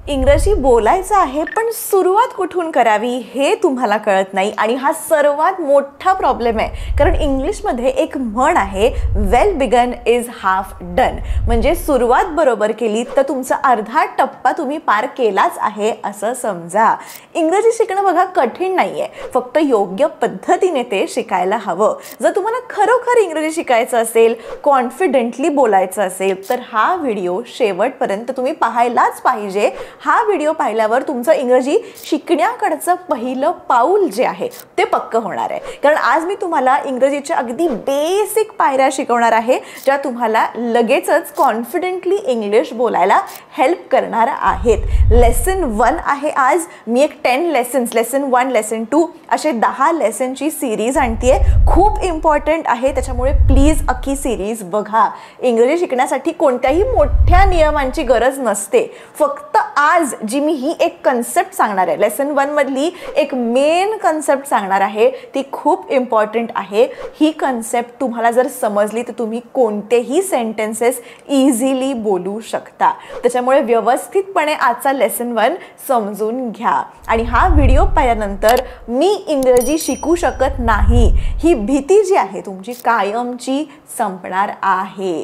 इंग्रजी बोलायचं आहे पण सुरुवात कुठून करावी हे तुम्हाला कळत नाही आणि हा सर्वात मोठा प्रॉब्लेम आहे. कारण इंग्लिशमध्ये एक म्हण आहे, well begun is half done. म्हणजे सुरुवात बरोबर केली तर तुमचा अर्धा टप्पा तुम्ही पार केलाच आहे असं समजा. इंग्रजी शिकणं बघा कठीण नाही आहे, फक्त योग्य पद्धतीने ते शिकायला हवं. जर तुम्हाला खरोखर इंग्रजी शिकायचं असेल, कॉन्फिडेंटली बोलायचं असेल तर हा व्हिडिओ शेवटपर्यंत तुम्ही पाहायलाच पाहिजे. हा व्हिडिओ पाहिल्यावर तुमचं इंग्रजी शिकण्याकडचं पहिलं पाऊल जे आहे ते पक्कं होणार आहे. कारण आज मी तुम्हाला इंग्रजीच्या अगदी बेसिक पायऱ्या शिकवणार आहे, ज्या तुम्हाला लगेचच कॉन्फिडेंटली इंग्लिश बोलायला हेल्प करणार आहेत. लेसन 1 आहे आज. मी एक 10 लेसन्स, लेसन 1, लेसन 2 असे 10 लेसनची सिरीज आणते. खूप इम्पॉर्टंट आहे, त्याच्यामुळे प्लीज अख्खी सिरीज बघा. इंग्रजी शिकण्यासाठी कोणत्याही मोठ्या नियमांची गरज नसते. फक्त आज जी मी ही एक कन्सेप्ट सांगणार आहे, लेसन 1 मधली एक मेन कन्सेप्ट सांगणार आहे, ती खूप इम्पॉर्टंट आहे. ही कन्सेप्ट तुम्हाला जर समजली तर तुम्ही कोणतेही सेंटेन्सेस इझिली बोलू शकता. त्याच्यामुळे व्यवस्थितपणे आजचा लेसन 1 समजून घ्या. आणि हा व्हिडिओ पाहिल्यानंतर मी इंग्रजी शिकू शकत नाही ही भीती जी आहे तुमची कायमची संपणार आहे.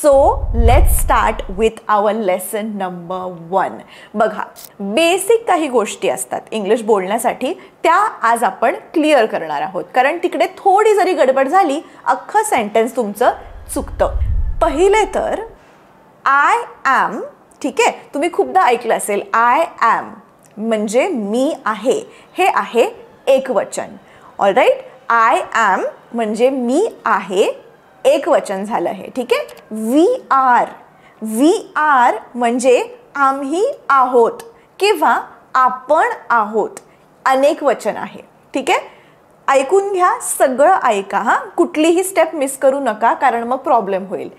So let's start with our lesson number 1. बघा, बेसिक काही गोष्टी असतात इंग्लिश बोलण्यासाठी, त्या आज आपण क्लिअर करणार आहोत. कारण तिकडे थोडी जरी गडबड झाली अख्खं सेंटेन्स तुमचं चुकतं. पहिले तर आय ॲम, ठीक आहे, तुम्ही खूपदा ऐकलं असेल आय ॲम म्हणजे मी आहे, हे आहे एकवचन. ऑलराईट, आय ॲम म्हणजे मी आहे, एकवचन झालं हे, ठीक आहे. वी आर, वी आर म्हणजे आम्ही आहोत किंवा आपण आहोत, अनेक वचन आहे, ठीक आहे. ऐकून घ्या, सगळं ऐका हां, कुठलीही स्टेप मिस करू नका कारण मग प्रॉब्लेम होईल.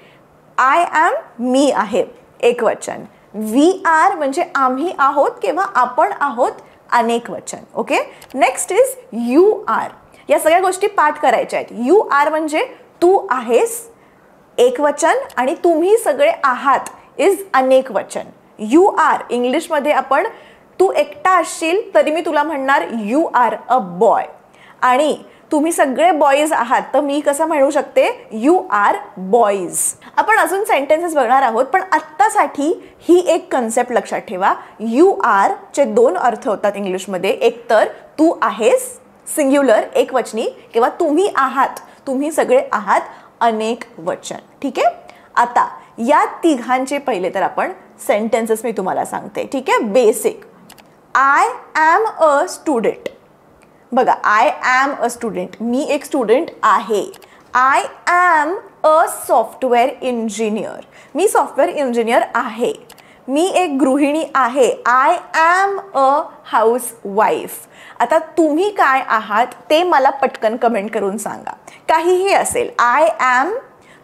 आय ॲम मी आहे, एकवचन. वी आर म्हणजे आम्ही आहोत किंवा आपण आहोत, अनेक वचन. Okay, next is you are. या सगळ्या गोष्टी पाठ करायच्या आहेत. यू आर म्हणजे तू आहेस, एकवचन, आणि तुम्ही सगळे आहात इज अनेक वचन. यू आर इंग्लिशमध्ये आपण तू एकटा असशील तरी मी तुला म्हणणार यू आर अ बॉय, आणि तुम्ही सगळे बॉईज आहात तर मी कसं म्हणू शकते, यू आर बॉईज. आपण अजून सेंटेन्सेस बघणार आहोत, पण आत्तासाठी ही एक कन्सेप्ट लक्षात ठेवा. यू आर चे 2 अर्थ होतात इंग्लिशमध्ये. एक तर तू आहेस सिंग्युलर एकवचनी, किंवा तुम्ही आहात, तुम्ही सगळे आहात अनेक वचन, ठीक आहे. आता या तिघांचे पहिले तर आपण सेंटेन्सेस मी तुम्हाला सांगते, ठीक आहे. Basic, I am a student. बघा, आय ॲम अ स्टुडंट, मी एक स्टुडंट आहे. I am a software engineer, me software engineer आहे. मी एक गृहिणी आहे. I am a housewife. आता तुम्ही काय आहात ते मला पटकन कमेंट करून सांगा. काहीही असेल, आय ॲम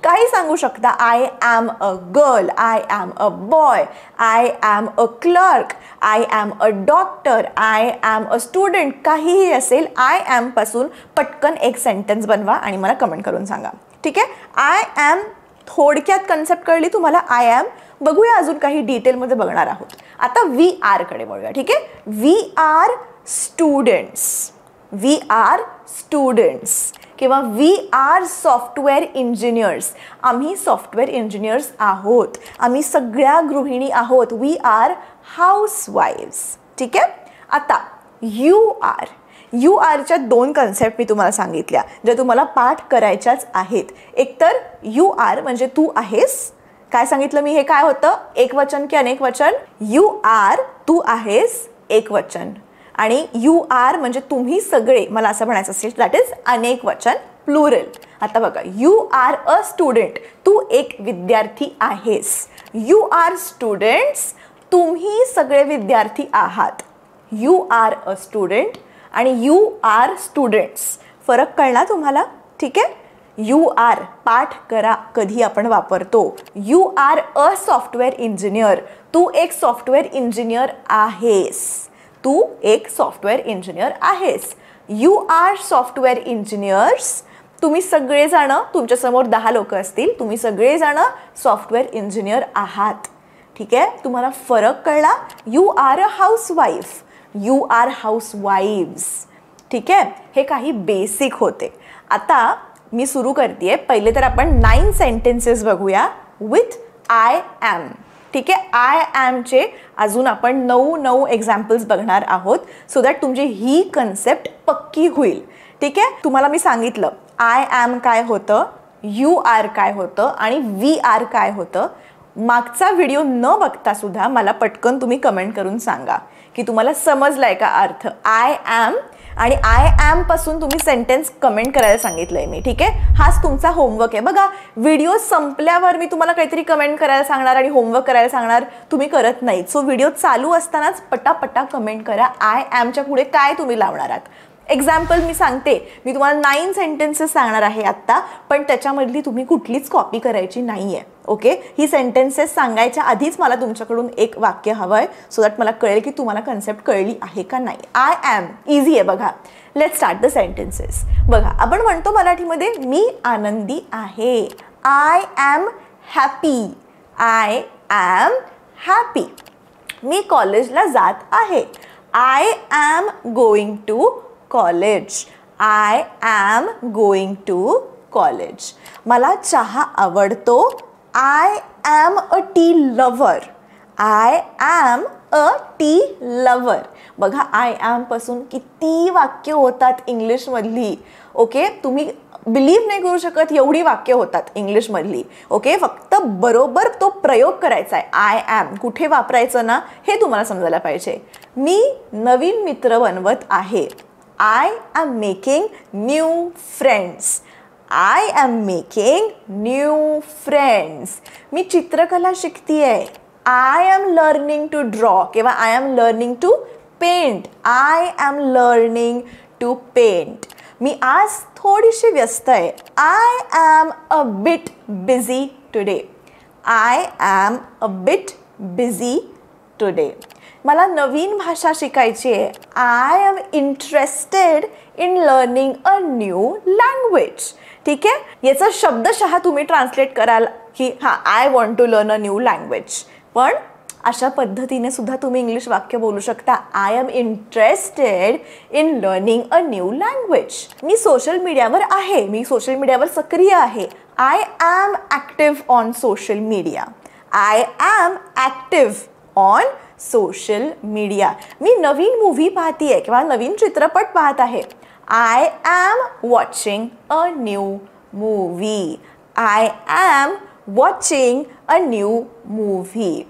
काही सांगू शकता. I am a girl, I am a boy, I am a clerk, I am a doctor, I am a student, काहीही असेल. आय ॲम पासून पटकन एक सेंटेन्स बनवा आणि मला कमेंट करून सांगा, ठीक आहे. आय ॲम थोडक्यात कन्सेप्ट कळली तुम्हाला. आय ॲम बघूया, अजून काही डिटेलमध्ये बघणार आहोत. आता वी आर कडे बघूया, ठीक आहे. We are students, we are students, किंवा वी आर सॉफ्टवेअर इंजिनियर्स, आम्ही सॉफ्टवेअर इंजिनियर्स आहोत. आम्ही सगळ्या गृहिणी आहोत. वी आर हाऊसवाईफ्स, ठीक आहे. आता यू आर, यू आरच्या 2 कन्सेप्ट मी तुम्हाला सांगितल्या, ज्या तुम्हाला पाठ करायच्याच आहेत. एकतर यू आर म्हणजे तू आहेस. काय सांगितलं मी, हे काय होतं, एकवचन की अनेक वचन. यू आर तू आहेस, एकवचन, आणि यू आर म्हणजे तुम्ही सगळे, मला असं म्हणायचं असेल, दॅट इज अनेक वचन, प्लुरल. आता बघा, यू आर अ स्टुडंट, तू एक विद्यार्थी आहेस. यू आर स्टुडंट्स, तुम्ही सगळे विद्यार्थी आहात. यू आर अ स्टुडंट आणि यू आर स्टुडंट्स, फरक कळला तुम्हाला, ठीक आहे. यू आर पाठ करा, कधी आपण वापरतो. You are a software engineer, तू एक सॉफ्टवेअर इंजिनियर आहेस. तू एक सॉफ्टवेअर इंजिनियर आहेस. यू आर सॉफ्टवेअर इंजिनियर्स, तुम्ही सगळेजण, तुमच्यासमोर 10 लोक असतील, तुम्ही सगळेजण सॉफ्टवेअर इंजिनियर आहात, ठीक आहे, तुम्हाला फरक कळला. You are a housewife, you are housewives. ठीक आहे, हे काही बेसिक होते. आता मी सुरू करते. पहिले तर आपण 9 सेंटेन्सेस बघूया विथ आय ॲम. ठीक आहे, आय ॲमचे अजून आपण 9 एक्झाम्पल्स बघणार आहोत, सो दॅट तुमची ही कन्सेप्ट पक्की होईल. ठीक आहे, तुम्हाला मी सांगितलं आय ॲम काय होतं, यू आर काय होतं आणि वी आर काय होतं. मागचा व्हिडिओ न बघता सुद्धा मला पटकन तुम्ही कमेंट करून सांगा की तुम्हाला समजलाय का अर्थ. आय ॲम आणि आय ॲम पासून तुम्ही सेंटेन्स कमेंट करायला सांगितलंय मी. ठीक आहे, हाच तुमचा होमवर्क आहे. बघा, व्हिडिओ संपल्यावर मी तुम्हाला काहीतरी कमेंट करायला सांगणार आणि होमवर्क करायला सांगणार, तुम्ही करत नाहीत. सो व्हिडिओ चालू असतानाच पटापटा कमेंट करा आय ॲमच्या पुढे काय तुम्ही लावणार आहात. एक्झाम्पल मी सांगते, मी तुम्हाला 9 सेंटेन्सेस सांगणार आहे आत्ता, पण त्याच्यामधली तुम्ही कुठलीच कॉपी करायची नाही आहे. ओके, ही सेंटेन्सेस सांगायच्या आधीच मला तुमच्याकडून एक वाक्य हवं आहे, सो दॅट मला कळेल की तुम्हाला कन्सेप्ट कळली आहे का नाही. आय ॲम इझी आहे. बघा, लेट स्टार्ट द सेंटेन्सेस. बघा, आपण म्हणतो मराठीमध्ये मी आनंदी आहे. I am happy, I am happy. मी कॉलेजला जात आहे. I am going to college, I am going to college. मला चहा आवडतो. I am a tea lover, I am a tea lover. बघा, आय ॲम पासून किती वाक्य होतात इंग्लिशमधली. ओके, तुम्ही बिलीव्ह नाही करू शकत एवढी वाक्य होतात इंग्लिशमधली. ओके, फक्त बरोबर तो प्रयोग करायचा आहे. आय ॲम कुठे वापरायचं ना, हे तुम्हाला समजायला पाहिजे. मी नवीन मित्र बनवत आहे. I am making new friends, I am making new friends. मी चित्रकला शिकतीये. I am learning to draw किंवा I am learning to paint, I am learning to paint. मी आज थोडीशी व्यस्त आहे. I am a bit busy today, I am a bit busy today. मला नवीन भाषा शिकायची आहे. I am interested in learning a new language. ठीक आहे, याचा शब्दशः तुम्ही ट्रान्सलेट कराल की हां, I want to learn a new language. पण अशा पद्धतीने सुद्धा तुम्ही इंग्लिश वाक्य बोलू शकता. I am interested in learning a new language. मी सोशल मीडियावर आहे, मी सोशल मीडियावर सक्रिय आहे. I am active on social media, I am active on social media. मी नवीन मूव्ही पाहतीये किंवा नवीन चित्रपट पाहत आहे. I am watching a new movie, I am watching a new movie.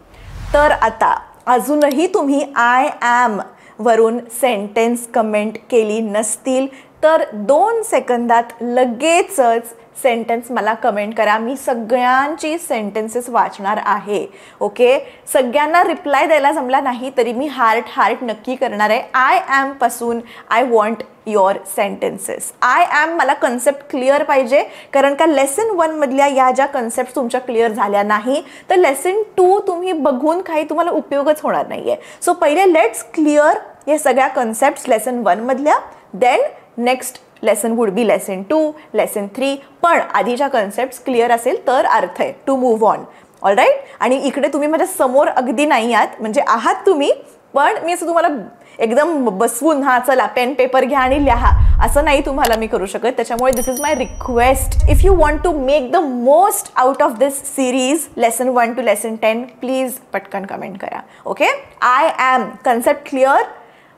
तर आता अजूनही तुम्ही आय ॲम वरून सेंटेन्स कमेंट केली नसतील तर 2 सेकंदात लगेचच सेंटेन्स मला कमेंट करा. मी सगळ्यांची सेंटेन्सेस वाचणार आहे. ओके, सगळ्यांना रिप्लाय द्यायला जमला नाही तरी मी हार्ट नक्की करणार आहे. आय ॲम पासून I want your sentences. I am मला कन्सेप्ट क्लिअर पाहिजे, कारण का लेसन 1 मधल्या या ज्या कन्सेप्ट तुमच्या क्लिअर झाल्या नाही तर लेसन 2 तुम्ही बघून काही तुम्हाला उपयोगच होणार नाही आहे. सो पहिले लेट्स क्लिअर या सगळ्या कन्सेप्ट्स लेसन 1 मधल्या, then next lesson would be lesson 2, lesson 3. पण आधीच्या कन्सेप्ट क्लिअर असेल तर अर्थ आहे to move on. All right. आणि इकडे तुम्ही माझ्या समोर अगदी नाही आहात, म्हणजे आहात तुम्ही, पण मी असं तुम्हाला एकदम बसवून हां चला पेन पेपर घ्या आणि लिहा असं नाही तुम्हाला मी करू शकत. त्याच्यामुळे this is my request, if you want to make the most out of this series lesson 1 to lesson 10, please पटकन कमेंट करा. Okay, I am concept clear.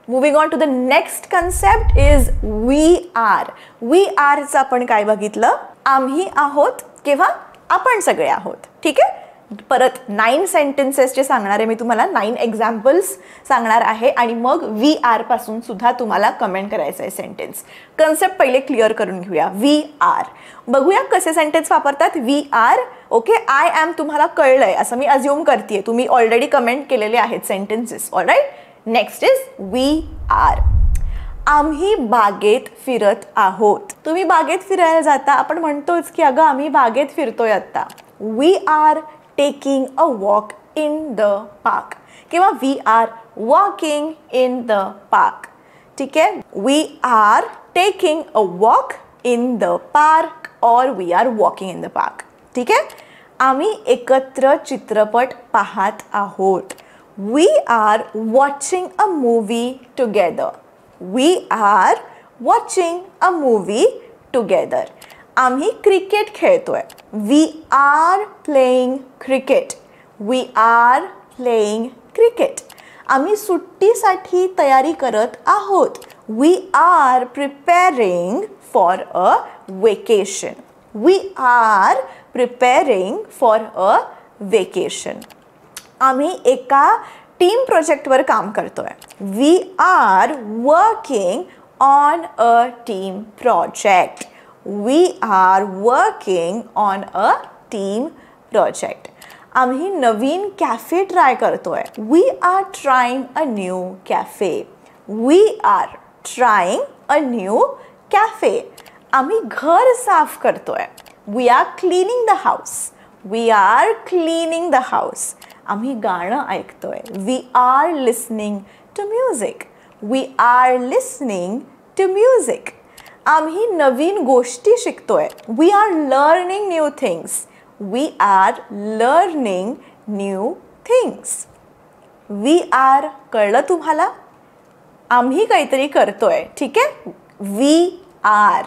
Moving on to the next concept is we are. We are चं आपण काय बघितलं, आम्ही आहोत किंवा आपण सगळे आहोत. ठीक आहे, परत 9 सेंटेन्सेसचे सांगणार आहे मी तुम्हाला, 9 एक्झाम्पल्स सांगणार आहे आणि मग वी आर पासून सुद्धा तुम्हाला कमेंट करायचं आहे सेंटेन्स. कन्सेप्ट पहिले क्लिअर करून घेऊया. वी आर बघूया कसे सेंटेन्स वापरतात. We are. Okay, I am तुम्हाला कळलंय असं मी अज्युम करते, तुम्ही ऑलरेडी कमेंट केलेले आहेत sentences. All right. Next is we are. आम्ही बागेत फिरत आहोत. तुम्ही बागेत फिरायला जाता, आपण म्हणतोच की अगं आम्ही बागेत फिरतोय आता. We are taking a walk in the park किंवा we are walking in the park. ठीक आहे, we are taking a walk in the park और we are walking in the park. ठीक आहे, आम्ही एकत्र चित्रपट पाहत आहोत. We are watching a movie together. We are watching a movie together. आम्ही क्रिकेट खेळतोय. We are playing cricket. We are playing cricket. आम्ही सुट्टीसाठी तयारी करत आहोत. We are preparing for a vacation. We are preparing for a vacation. आम्ही एका team प्रोजेक्टवर काम करतोय. We are working on a team project. We are working on a team project. आम्ही नवीन कॅफे ट्राय करतोय. We are trying a new cafe. We are trying a new cafe. आम्ही घर साफ करतोय. We are cleaning the house. We are cleaning the house. आम्ही गाणं ऐकतोय. We are listening to music. We are listening to music. आम्ही नवीन गोष्टी शिकतोय. We are learning new things. We are learning new things. We are कळलं तुम्हाला? आम्ही काहीतरी करतोय. ठीक आहे? We are.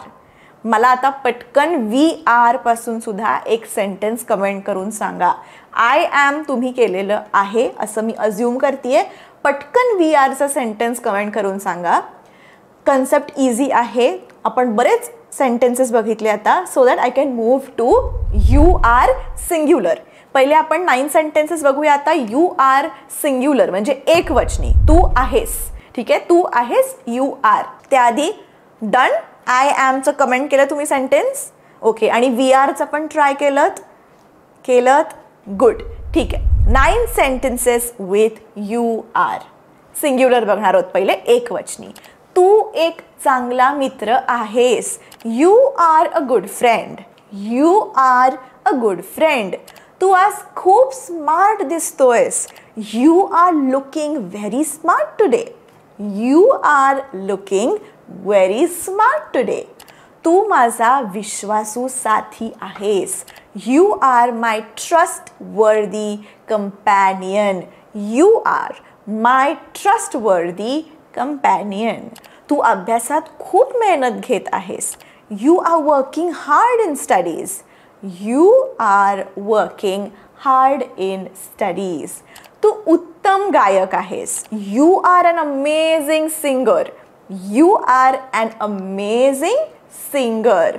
मला आता पटकन वी आर पासून सुद्धा एक सेंटेन्स कमेंट करून सांगा. आय ॲम तुम्ही केलेलं आहे असं मी अज्युम करते. पटकन वी आरचं सेंटेन्स कमेंट करून सांगा. कन्सेप्ट इझी आहे. आपण बरेच सेंटेन्सेस बघितले आता. So that I can move to you are singular. पहिले आपण 9 सेंटेन्सेस बघूया. आता यू आर सिंग्युलर म्हणजे एकवचनी. तू आहेस. ठीक आहे? तू आहेस. You are. त्याआधी डन. आय ॲमचं कमेंट केलं तुम्ही सेंटेन्स. ओके. आणि वी आरचं पण ट्राय केलत. गुड. ठीक आहे. 9 sentences with you are. Singular बघणार आहोत पहिले. एकवचनी. तू एक चांगला मित्र आहेस. You are a good friend. You are a good friend. तू आज खूप स्मार्ट दिसतोयस. You are looking very smart today. You are looking very smart today. तू माझा विश्वासू साथी आहेस. You are my trustworthy companion. You are my trustworthy companion. तू अभ्यासात खूप मेहनत घेत आहेस. You are working hard in studies. You are working hard in studies. तू उत्तम गायक आहेस. You are an amazing singer. You are an amazing singer.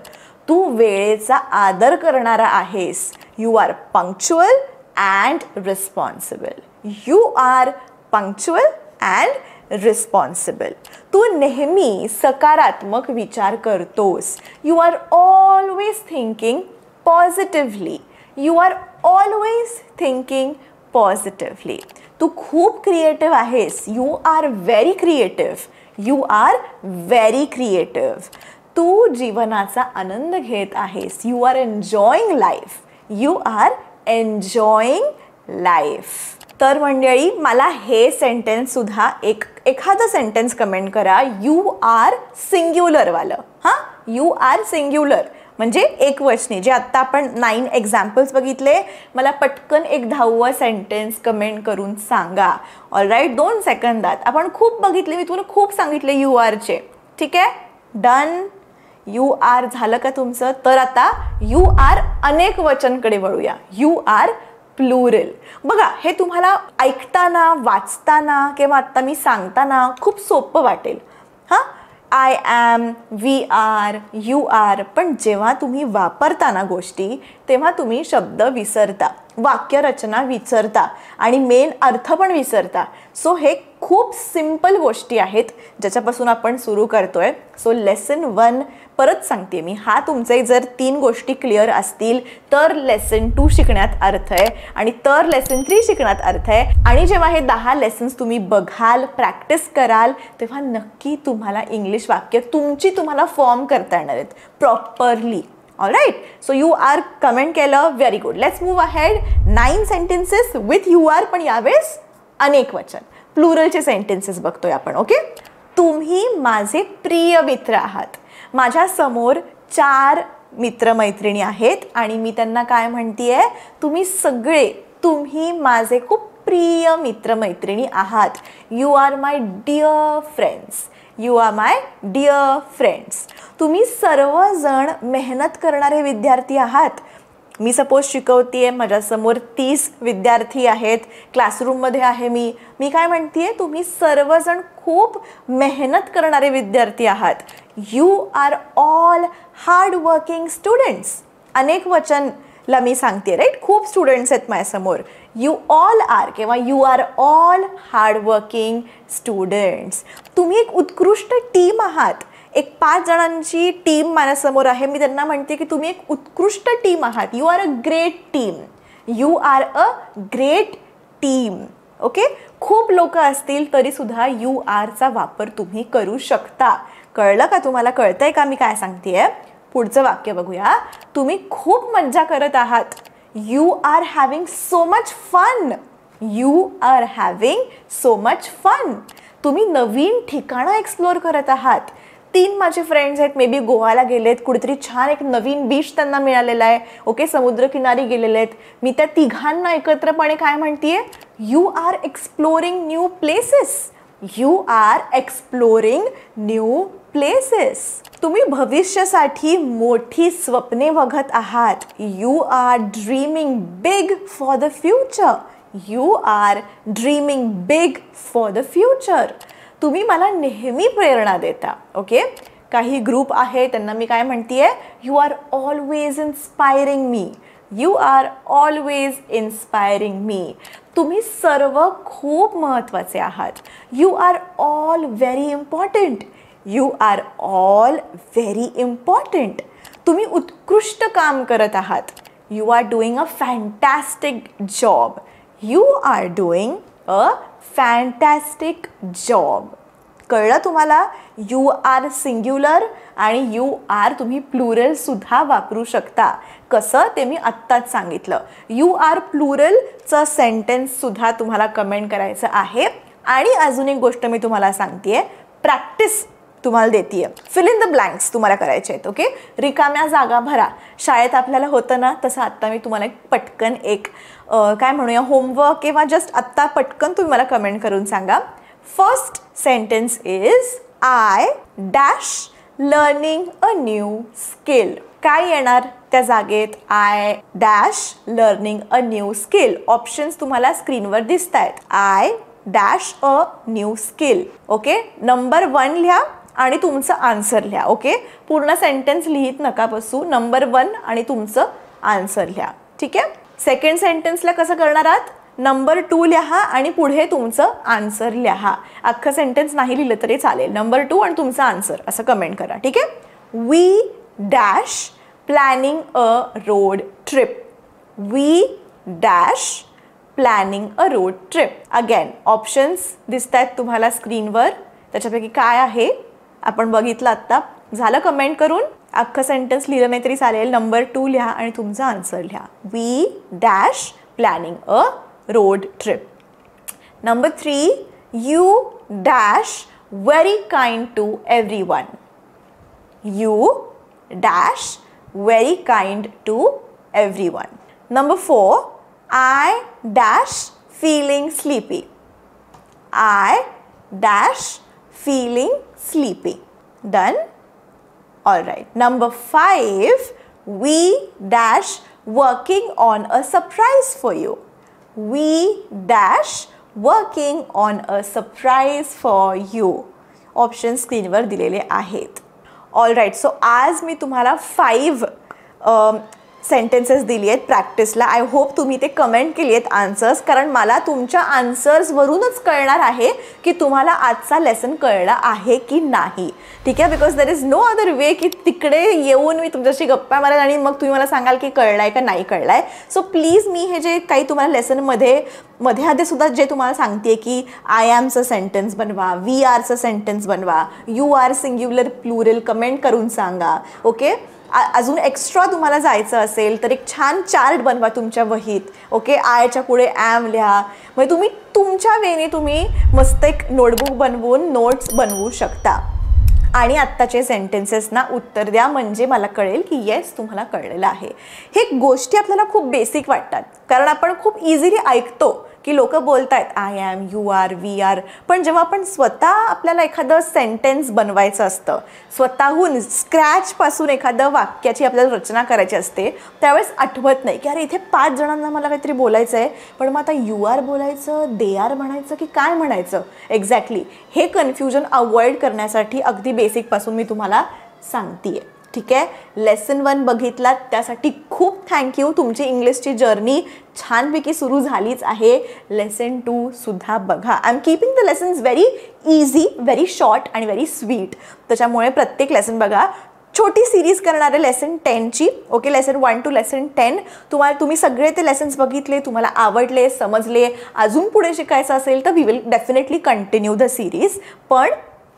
तू वेळेचा आदर करणारा आहेस. You are punctual and responsible. You are punctual and responsible. तू नेहमी सकारात्मक विचार करतोस. You are always thinking positively. You are always thinking positively. तू खूप क्रिएटिव्ह आहेस. You are very creative. You are very creative. तू जीवनाचा आनंद घेत आहेस. You are enjoying life. You are enjoying life. तर मंडळी मला हे सेंटेन्स सुद्धा एखादं सेंटेन्स कमेंट करा. यू आर सिंग्युलरवालं. हां, यू आर सिंग्युलर म्हणजे एकवचनी. जे आत्ता आपण 9 एक्झाम्पल्स बघितले. मला पटकन एक 10वं सेंटेन्स कमेंट करून सांगा. ऑलराईट. 2 सेकंदात. आपण खूप बघितले. मी तुम्हाला खूप सांगितले यू आरचे. ठीक आहे? डन. यू आर झालं का तुमचं? तर आता यू आर अनेक वचनकडे वळूया. You are plural. बघा, हे तुम्हाला ऐकताना, वाचताना किंवा आत्ता मी सांगताना खूप सोपं वाटेल. हां, I am, we are, you are. पण जेव्हा तुम्ही वापरताना गोष्टी तेव्हा तुम्ही शब्द विसरता, वाक्यरचना विसरता आणि मेन अर्थ पण विसरता. सो हे खूप सिंपल गोष्टी आहेत ज्याच्यापासून आपण सुरू करतोय. सो लेसन 1 परत सांगते मी. हा तुमचे जर 3 गोष्टी क्लिअर असतील तर लेसन 2 शिकण्यात अर्थ आहे आणि तर लेसन 3 शिकण्यात अर्थ आहे. आणि जेव्हा हे 10 लेसन्स तुम्ही बघाल, प्रॅक्टिस कराल तेव्हा नक्की तुम्हाला इंग्लिश वाक्य तुम्हाला फॉर्म करता येणार आहेत properly. Alright. So you are comment केलं. Very good. Let's move ahead. 9 sentences with you are, पण यावेळेस अनेक वचन, प्लुरलचे सेंटेन्सेस बघतोय आपण. ओके. तुम्ही माझे प्रिय मित्र आहात. माझ्या समोर 4 मित्रमैत्रिणी आहेत आणि मी त्यांना काय म्हणतीये, तुम्ही माझे खूप प्रिय मित्रमैत्रिणी आहात. You are my dear friends. You are my dear friends. तुम्ही सर्वजण मेहनत करणारे विद्यार्थी आहात. मी सपोज शिकवतीये, माझ्यासमोर 30 विद्यार्थी आहेत, क्लासरूममध्ये आहे मी काय म्हणतीये, तुम्ही सर्वजण खूप मेहनत करणारे विद्यार्थी आहात. You are all hard working students. अनेक वचनला मी सांगते, राईट. खूप स्टुडंट्स आहेत माझ्यासमोर. यू ऑल आर किंवा you are all hard working students. तुम्ही एक उत्कृष्ट टीम आहात. एक 5 जणांची टीम माझ्यासमोर आहे. मी त्यांना म्हणते की तुम्ही एक उत्कृष्ट टीम आहात. You are a great team. You are a great team. Okay. खूप लोक असतील तरीसुद्धा यू आरचा वापर तुम्ही करू शकता. कळलं का तुम्हाला? कळतंय का मी काय सांगतेय? पुढचं वाक्य बघूया. तुम्ही खूप मज्जा करत आहात. You are having so much fun. You are having so much fun. तुम्ही नवीन ठिकाणं एक्सप्लोअर करत आहात. 3 माझे फ्रेंड्स आहेत, मे बी गोव्याला गेलेत, कुठेतरी छान एक नवीन बीच त्यांना मिळालेला आहे. ओके. समुद्रकिनारी गेलेले आहेत. मी त्या तिघांना एकत्रपणे काय म्हणतीये, you are exploring new places. You are exploring new places. तुम्ही भविष्यासाठी मोठी स्वप्ने बघत आहात. You are dreaming big for the future. You are dreaming big for the future. तुम्ही मला नेहमी प्रेरणा देता. ओके. काही ग्रुप आहे त्यांना मी काय म्हणतीये, you are always inspiring me. You are always inspiring me. तुम्ही सर्व खूप महत्त्वाचे आहात. You are all very important. You are all very important. तुम्ही उत्कृष्ट काम करत आहात. You are doing a fantastic job. You are doing a fantastic job. कळलं तुम्हाला? यू आर सिंग्युलर आणि यू आर तुम्ही प्लुरलसुद्धा वापरू शकता. कसं ते मी आत्ताच सांगितलं. यू आर प्लुरलचं सेंटेन्ससुद्धा तुम्हाला कमेंट करायचं आहे. आणि अजून एक गोष्ट मी तुम्हाला सांगतेय, प्रॅक्टिस तुम्हाला देतीये. फिल इन द ब्लँक्स तुम्हाला करायचे आहेत. ओके. रिकाम्या जागा भरा. शाळेत आपल्याला होतं ना तसं आत्ता मी तुम्हाला पटकन एक काय म्हणूया होमवर्क किंवा जस्ट आत्ता पटकन तुम्ही मला कमेंट करून सांगा. First sentence is I dash learning a new skill. काय येणार त्या जागेत? I dash learning a new skill. Options तुम्हाला स्क्रीनवर दिसत आहेत. I dash a new skill. Okay. Number 1 लिहा आणि तुमचं आन्सर लिहा. ओके. पूर्ण सेंटेन्स लिहित नका बसू. नंबर 1 आणि तुमचं आन्सर लिहा. ठीक आहे. सेकंड सेंटेन्सला कसं करणार आहात? नंबर 2 लिहा आणि पुढे तुमचं आन्सर लिहा. अख्खं सेंटेन्स नाही लिहिलं तरी चालेल. नंबर 2 आणि तुमचं आन्सर असं कमेंट करा. ठीक आहे. We dash planning a road trip. We dash planning a road trip. Again options दिसत आहेत तुम्हाला स्क्रीनवर. त्याच्यापैकी काय आहे आपण बघितलं आत्ता. झालं कमेंट करून? अख्खं सेंटेन्स लिहिलं नाही तरी चालेल. नंबर 2 लिहा आणि तुमचं आन्सर लिहा. We dash planning a road trip. Number 3, you dash very kind to everyone. You dash very kind to everyone. Number 4, I dash feeling sleepy. I dash feeling sleepy. Done? All right. Number 5, we dash working on a surprise for you. We dash working on a surprise for you. Options स्क्रीनवर दिलेले आहेत. All right. So आज मी तुम्हाला 5 sentences दिली आहेत प्रॅक्टिसला. I hope तुम्ही ते comment केली आहेत आन्सर्स, कारण मला तुमच्या आन्सर्सवरूनच कळणार आहे की तुम्हाला आजचा लेसन कळला आहे की नाही. ठीक आहे. Because there is no other way की तिकडे येऊन मी तुमच्याशी गप्पा मारेल आणि मग तुम्ही मला सांगाल की कळलं आहे का नाही कळलं आहे. सो प्लीज मी हे जे काही तुम्हाला मध्ये सुद्धा जे तुम्हाला सांगते की आय ॲमचं सेंटेन्स बनवा, वी आरचं सेंटेन्स बनवा, you are singular plural comment करून सांगा. ओके. अजून एक्स्ट्रा तुम्हाला जायचं असेल तर एक छान चार्ट बनवा तुमच्या वहीत. ओके. आयच्या पुढे ॲम लिहा. म्हणजे तुम्ही तुमच्या वेने तुम्ही मस्त एक नोटबुक बनवून नोट्स बनवू शकता. आणि आत्ताचे सेंटेन्सेसना उत्तर द्या, म्हणजे मला कळेल की येस तुम्हाला कळलेलं आहे. हे गोष्टी आपल्याला खूप बेसिक वाटतात कारण आपण खूप इझिली ऐकतो की लोक बोलतायत I am, you are, we are, पण जेव्हा आपण स्वतः आपल्याला एखादं सेंटेन्स बनवायचं असतं, स्वतःहून स्क्रॅचपासून एखादं वाक्याची आपल्याला रचना करायची असते, त्यावेळेस आठवत नाही की अरे इथे 5 जणांना मला काहीतरी बोलायचं आहे, पण मग आता यू आर बोलायचं, दे आर म्हणायचं की काय म्हणायचं एक्झॅक्टली. हे कन्फ्युजन अवॉइड करण्यासाठी अगदी बेसिकपासून मी तुम्हाला सांगते आहे. ठीक आहे, लेसन 1 बघितलात त्यासाठी खूप थँक्यू. तुमची इंग्लिशची जर्नी छानपैकी सुरू झालीच आहे. लेसन 2 सुद्धा बघा. I am keeping the lessons very easy, very short आणि व्हेरी स्वीट. त्याच्यामुळे प्रत्येक लेसन बघा. छोटी सिरीज करणार आहे लेसन 10ची. Okay, lesson 1 to lesson 10. तुम्ही सगळे ते लेसन्स बघितले, तुम्हाला आवडले, समजले, अजून पुढे शिकायचं असेल तर we will definitely continue the series. पण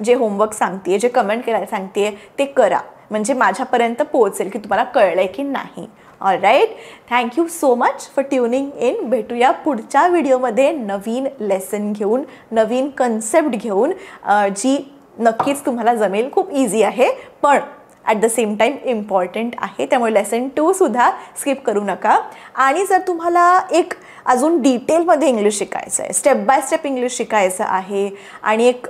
जे होमवर्क सांगते, जे कमेंट करायला सांगते ते करा, म्हणजे माझ्यापर्यंत पोहोचेल की तुम्हाला कळलंय की नाही. All right, thank you so much for tuning in. भेटूया पुढच्या व्हिडिओमध्ये नवीन लेसन घेऊन, नवीन कन्सेप्ट घेऊन, जी नक्कीच तुम्हाला जमेल. खूप इझी आहे पण at the same time important आहे, त्यामुळे लेसन 2 सुद्धा स्किप करू नका. आणि जर तुम्हाला एक अजून डिटेलमध्ये इंग्लिश शिकायचं आहे, स्टेप बाय स्टेप इंग्लिश शिकायचं आहे आणि एक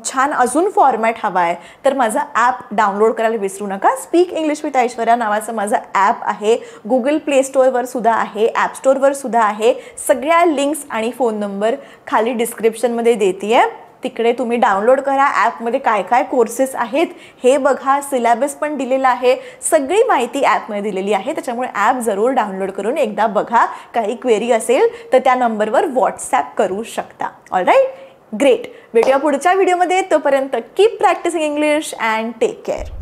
छान अजून फॉर्मॅट हवा आहे, तर माझा ॲप डाउनलोड करायला विसरू नका. स्पीक इंग्लिश विथ ऐश्वर्या नावाचं माझं ॲप आहे. गुगल प्ले स्टोअरवर सुद्धा आहे, ॲप स्टोअरवर सुद्धा आहे. सगळ्या लिंक्स आणि फोन नंबर खाली डिस्क्रिप्शनमध्ये देते आहे, तिकडे तुम्ही डाउनलोड करा. ॲपमध्ये काय काय कोर्सेस आहेत हे बघा, सिलेबस पण दिलेला आहे, सगळी माहिती ॲपमध्ये दिलेली आहे. त्याच्यामुळे ॲप जरूर डाउनलोड करून एकदा बघा. काही क्वेरी असेल तर त्या नंबरवर व्हॉट्सॲप करू शकता. All right, great. भेटूया पुढच्या व्हिडिओमध्ये. तोपर्यंत keep practicing English and take care.